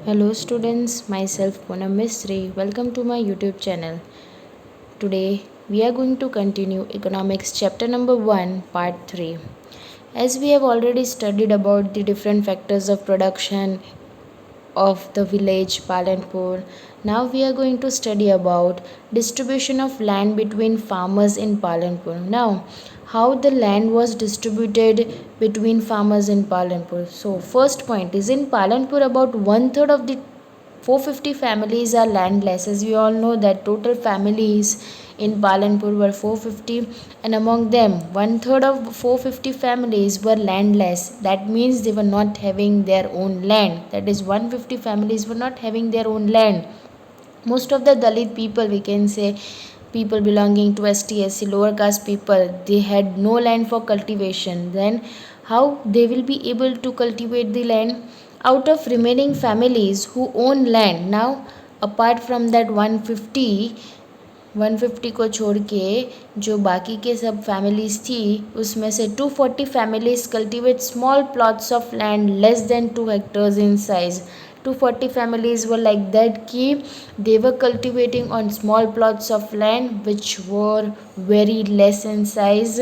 Hello students, myself Poonam Mistry. Welcome to my YouTube channel. Today we are going to continue economics chapter number 1 part 3. As we have already studied about the different factors of production of the village Palanpur, now we are going to study about distribution of land between farmers in Palanpur. Now, how the land was distributed between farmers in Palanpur. So, first point is in Palanpur, about one third of the 450 families are landless. As we all know that total families in Palanpur were 450, and among them one third of 450 families were landless. That means they were not having their own land. That is 150 families were not having their own land. Most of the Dalit people, we can say people belonging to ST, SC, lower caste people, they had no land for cultivation. Then how they will be able to cultivate the land? Out of remaining families who own land, now apart from that 150 को छोड़ के जो बाकी के सब families थी उसमें से 240 families cultivate small plots of land less than 2 hectares in size. 240 families were like that ki they were cultivating on small plots of land which were very less in size.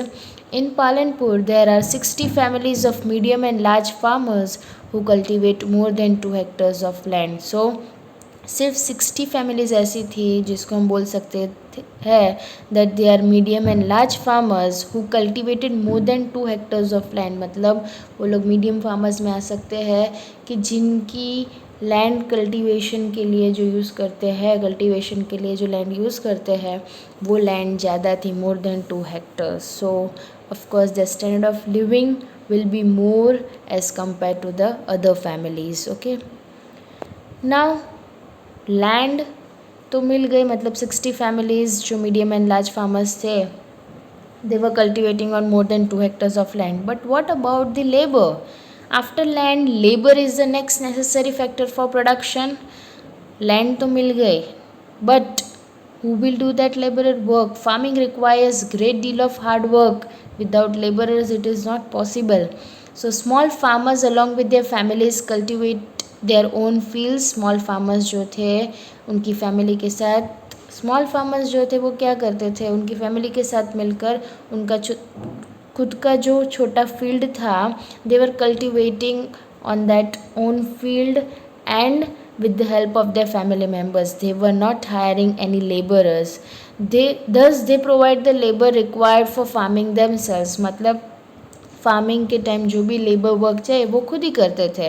In Palanpur, there are 60 families of medium and large farmers who cultivate more than 2 hectares of land. So सिर्फ 60 families ऐसी थी जिसको हम बोल सकते हैं that they are medium and large farmers who cultivated more than 2 hectares of land. मतलब वो लोग मीडियम फार्मर्स में आ सकते हैं कि जिनकी लैंड कल्टीवेशन के लिए जो यूज़ करते हैं, कल्टीवेशन के लिए जो लैंड यूज़ करते हैं वो लैंड ज़्यादा थी, more than 2 hectares. So of course the standard of living will be more as compare to the other families. Okay, now land तो मिल गई, मतलब 60 फैमिलीज जो मीडियम एंड लार्ज फार्मर्स थे they were cultivating on more than 2 hectares of land. But what about the labor? After land, labor is the next necessary factor for production. Land तो मिल गई, but who will do that laborer work? Farming requires great deal of hard work. Without laborers it is not possible. So small farmers along with their families cultivate their own field. Small farmers जो थे उनकी family के साथ, small farmers जो थे वो क्या करते थे, उनकी फैमिली के साथ मिलकर उनका खुद का जो छोटा फील्ड था they were cultivating on that own field and with the help of their family members. They were not hiring any laborers. They provide the labor required for farming themselves. मतलब फार्मिंग के time जो भी labour work चाहिए वो खुद ही करते थे.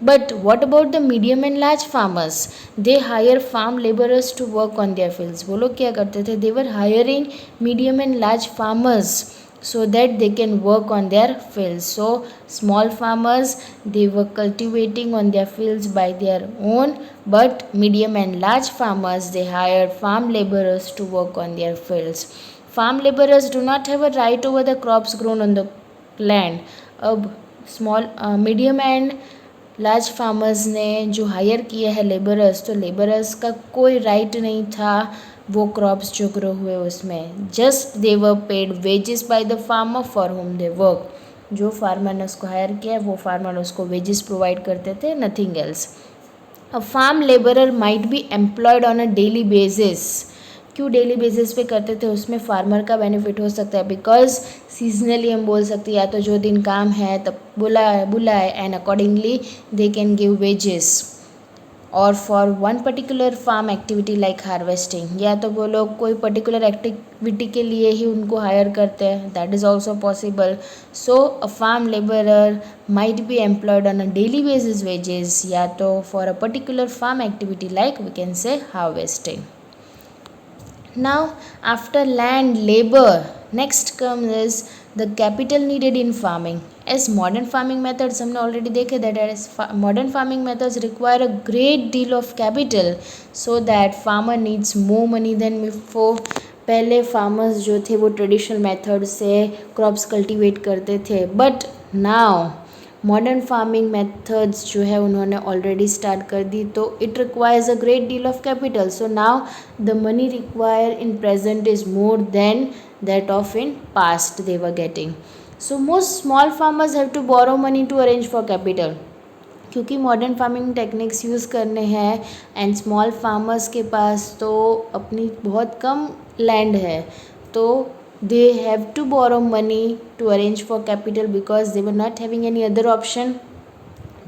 But what about the medium and large farmers? They hire farm labourers to work on their fields. वो लोग क्या करते थे? They were hiring medium and large farmers so that they can work on their fields. So small farmers, they were cultivating on their fields by their own, but medium and large farmers, they hired farm laborers to work on their fields. Farm laborers do not have a right over the crops grown on the land. अब small medium and large farmers ने जो higher किए हैं labourers, तो labourers का कोई right नहीं था वो क्रॉप्स जो ग्रो हुए उसमें. Just they were paid wages by the farmer for home they work. जो फार्मर ने उसको हायर किया वो फार्मर उसको वेजेस प्रोवाइड करते थे, nothing else. A farm labourer might be employed on a daily basis. क्यों डेली बेसिस पे करते थे? उसमें फार्मर का बेनिफिट हो सकता है बिकॉज सीजनली हम बोल सकते हैं या तो जो दिन काम है तब बुलाए and accordingly they can give wages. और for one particular farm activity like harvesting, या तो वो लोग कोई पर्टिकुलर एक्टिविटी के लिए ही उनको हायर करते हैं, that is also possible. So a farm labourer might be employed on a daily basis wages, या तो for a particular farm activity like we can say harvesting. Now, after land, labor, next comes is the capital needed in farming. As modern farming methods हमने already देखे that as modern farming methods require a great deal of capital, so that farmer needs more money than before. पहले farmers जो थे वो traditional method से crops cultivate करते थे, but now modern farming methods जो है उन्होंने ऑलरेडी स्टार्ट कर दी, तो it requires a great deal of capital. So now the money require in present is more than that of in past they were getting. So most small farmers have to borrow money to arrange for capital. क्योंकि modern farming techniques use करने हैं and small farmers के पास तो अपनी बहुत कम land है, तो they have to borrow money to arrange for capital because they were not having any other option.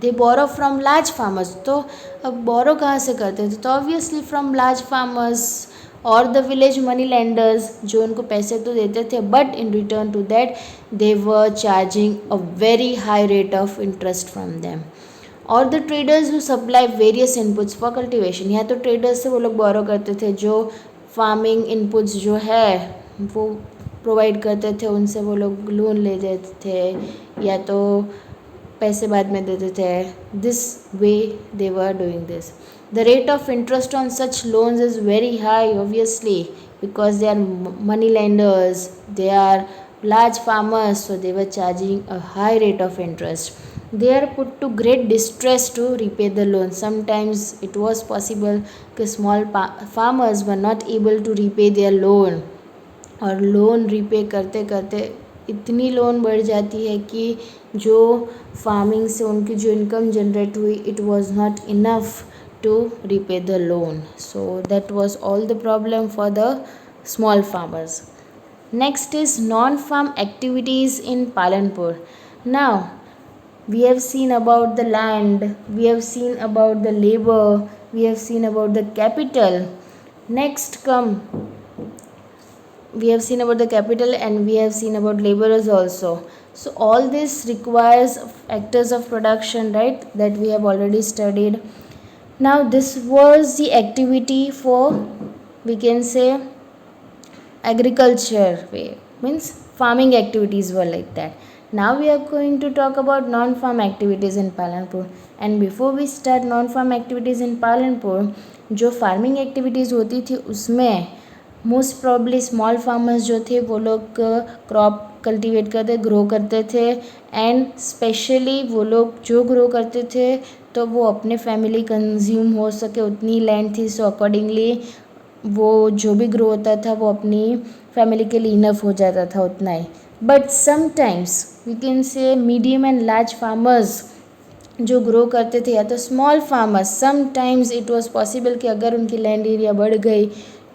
They borrow from large farmers, तो अब बोरो कहाँ से करते थे, तो ऑब्वियसली फ्रॉम लार्ज फार्मर्स और द विलेज मनी लैंडर्स, जो उनको पैसे तो देते थे but in return to that they were charging a very high rate of interest from them. और the traders who supply various inputs for cultivation, या तो ट्रेडर्स से वो लोग बोरो करते थे जो फार्मिंग इनपुट्स जो है वो प्रोवाइड करते थे, उनसे वो लोग लोन ले लेते थे या तो पैसे बाद में देते थे। This way they were doing this. The rate of interest on such loans is very high obviously because they are money lenders, they are large farmers, so they were charging a high rate of interest. They are put to great distress to repay the loan. Sometimes it was possible कि small farmers were not able to repay their loan, और loan repay करते करते इतनी loan बढ़ जाती है कि जो फार्मिंग से उनकी जो इनकम जनरेट हुई it was not enough to repay the loan, so that was all the problem for the small farmers. Next is non-farm activities in Palanpur. Now, we have seen about the land, we have seen about the labor, we have seen about the capital. Next we have seen about the capital and we have seen about laborers also. So all this requires factors of production, right, that we have already studied. Now this was the activity for, we can say, agriculture way, means farming activities were like that. Now we are going to talk about non-farm activities in Palanpur. And before we start non-farm activities in Palanpur, जो farming activities होती थी उसमें most probably small farmers जो थे वो लोग crop cultivate करते, grow करते थे, एंड स्पेशली वो लोग जो ग्रो करते थे तो वो अपने फैमिली कंज्यूम हो सके उतनी लैंड थी, सो अकॉर्डिंगली वो जो भी ग्रो होता था वो अपनी फैमिली के लिए इनफ हो जाता था उतना ही. But sometimes we can say medium and large farmers जो ग्रो करते थे या तो small farmers, sometimes it was possible कि अगर उनकी लैंड एरिया बढ़ गई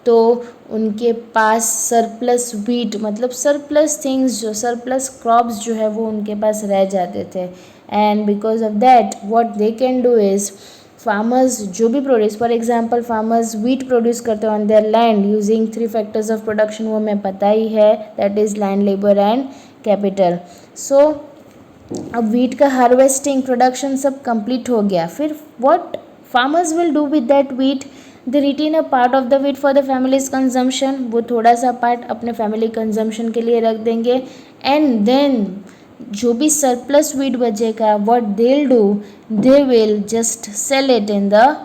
तो उनके पास सरप्लस वीट, मतलब सरप्लस थिंग्स, जो सरप्लस क्रॉप्स जो है वो उनके पास रह जाते थे. And because of that what they can do is, farmers जो भी produce, for example farmers wheat produce करते हैं on their land using 3 factors of production, वो हमें पता ही है, that is land, labour and capital. So अब वीट का हार्वेस्टिंग, प्रोडक्शन सब कंप्लीट हो गया, फिर what farmers will do with that wheat, they retain a part of the wheat for the families consumption, वो थोड़ा सा पार्ट अपने फैमिली कंजम्पशन के लिए रख देंगे. एंड देन जो भी सरप्लस वीट बचेगा what they will do, they will just sell it in the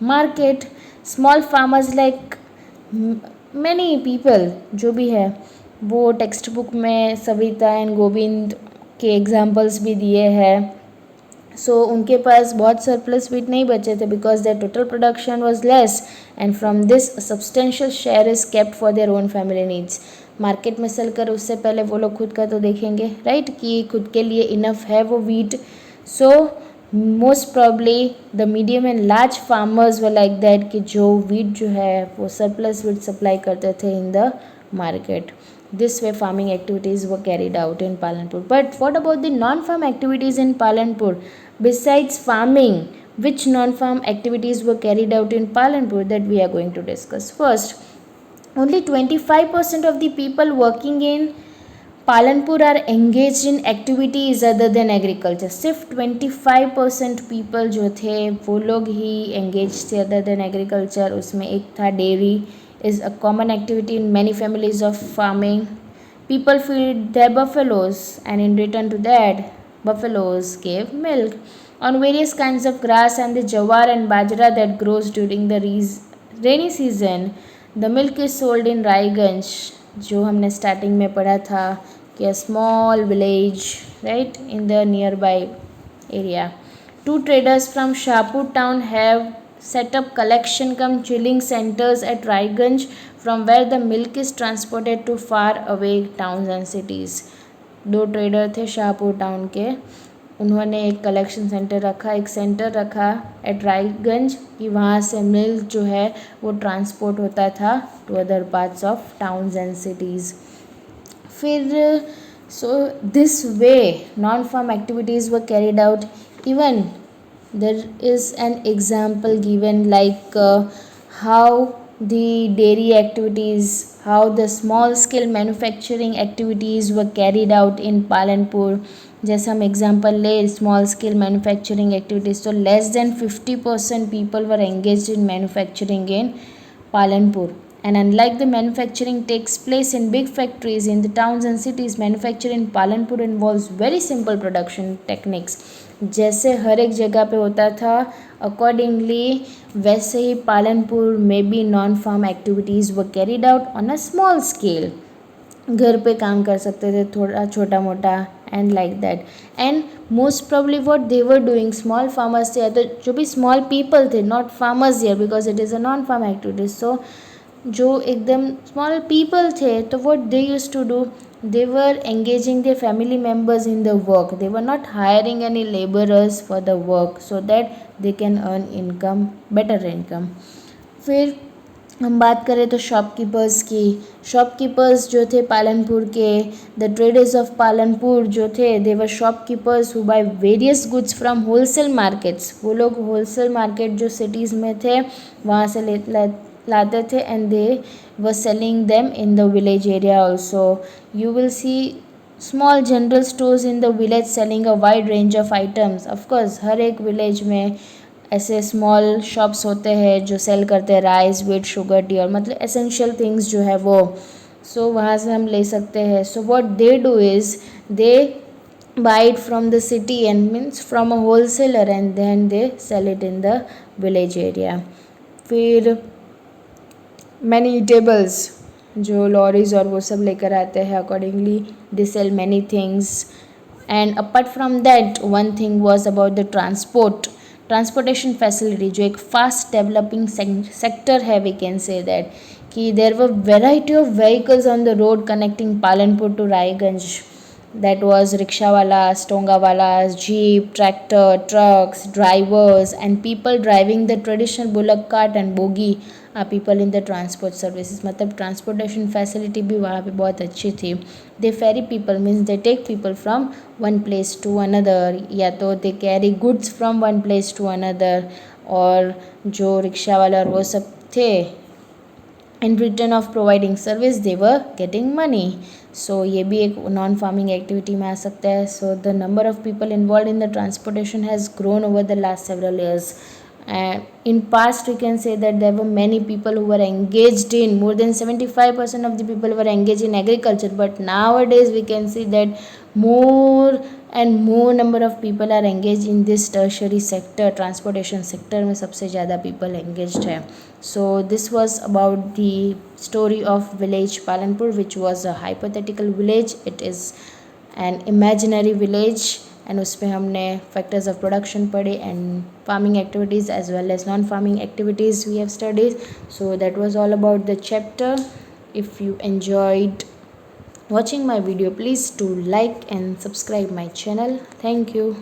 market. Small farmers like many people जो भी है वो टेक्स्ट बुक में सविता एंड गोविंद के एग्जाम्पल्स भी दिए हैं. सो उनके पास बहुत सरप्लस वीट नहीं बचे थे because their total production was less and from this substantial share is kept for their own family needs. Market में सेल कर उससे पहले वो लोग खुद का तो देखेंगे, राइट, कि खुद के लिए इनफ है वो wheat. So most probably the medium and large farmers were like that कि जो वीट जो है वो सरप्लस वीट सप्लाई करते थे in the market. This way farming activities were carried out in Palanpur. But what about the non-farm activities in Palanpur? Besides farming, which non-farm activities were carried out in Palanpur that we are going to discuss? First, only 25% of the people working in Palanpur are engaged in activities other than agriculture. सिर्फ 25% people जो थे वो लोग ही engaged थे other than agriculture. उसमें एक था dairy is a common activity in many families of farming. People feed their buffaloes and in return to that buffaloes gave milk on various kinds of grass and the jawar and bajra that grows during the rainy season. The milk is sold in Raiganj, जो हमने starting में पढ़ा था कि a small village, right, in the nearby area. 2 traders from Shahpur town have set up collection cum chilling centers at Raiganj from where the milk is transported to far away towns and cities. 2 trader थे Shahpur town के उन्होंने एक collection centre रखा, एक centre रखा eight Raiganj कि वहाँ से मिल्क जो है वो ट्रांसपोर्ट होता था to other parts of towns and cities. फिर so this way non farm activities were carried out. Even there is an example given like how the dairy activities, how the small scale manufacturing activities were carried out in Palanpur. जैसे हम example ले small scale manufacturing activities, तो less than 50% people were engaged in manufacturing in Palanpur. And unlike the manufacturing takes place in big factories in the towns and cities, manufacturing in Palanpur involves very simple production techniques. जैसे हर एक जगह पे होता था accordingly, वैसे ही पालनपुर में भी non farm activities were carried out on a small scale. घर पे काम कर सकते थे थोड़ा छोटा मोटा and like that. And most probably what they were doing, small farmers थे, तो जो भी स्मॉल पीपल थे, not farmers here because it is a non farm activities, so जो एकदम स्मॉल पीपल थे, तो what they use to do, they were engaging their family members in the work. They were not hiring any laborers for the work so that they can earn income, better income. फिर हम बात करें तो shopkeepers की, shopkeepers जो थे पालनपुर के, the traders of Palanpur जो थे, they were shopkeepers who buy various goods from wholesale markets. वो लोग होलसेल मार्केट जो सिटीज़ में थे वहाँ से लाते थे and they were selling them in the village area also. You will see small general stores in the village selling a wide range of items. Of course हर एक विलेज में ऐसे स्मॉल शॉप्स होते हैं जो सेल करते हैं राइस, व्हीट, शुगर, टी और मतलब एसेंशियल थिंग्स जो है वो, सो वहाँ से हम ले सकते हैं। So what they do is they buy it from the city and means from a wholesaler and then they sell it in the village area. फिर many tables जो लॉरीज और वो सब लेकर आते हैं, accordingly they sell many things. And apart from that one thing was about the transportation facility, जो एक फास्ट डेवलपिंग सेक्टर है, वी कैन से दैट कि there were variety of vehicles on the road connecting Palanpur to Raiganj. That was rickshawalas, tongawalas, jeep, tractor, trucks, drivers and people driving the traditional bullock cart and bogie are people in the transport services. मतलब transportation facility भी वहाँ पे बहुत अच्छी थी। They ferry people means they take people from one place to another, या तो they carry goods from one place to another, और जो रिक्शा वाला और वो सब थे, in return of providing service they were getting money. So ये भी एक नॉन फार्मिंग एक्टिविटी में आ सकता है. So the number of people involved in the transportation has grown over the last several years. And in past we can say that there were many people who were engaged in, more than 75% of the people were engaged in agriculture, but nowadays we can see that more and more number of people are engaged in this tertiary sector. Transportation sector में सबसे ज़्यादा people engaged है. So this was about the story of village Palanpur, which was a hypothetical village. It is an imaginary village, and उसमें हमने factors of production पढ़े and farming activities as well as non farming activities we have studies. So that was all about the chapter. If you enjoyed watching my video, please do like and subscribe my channel. Thank you.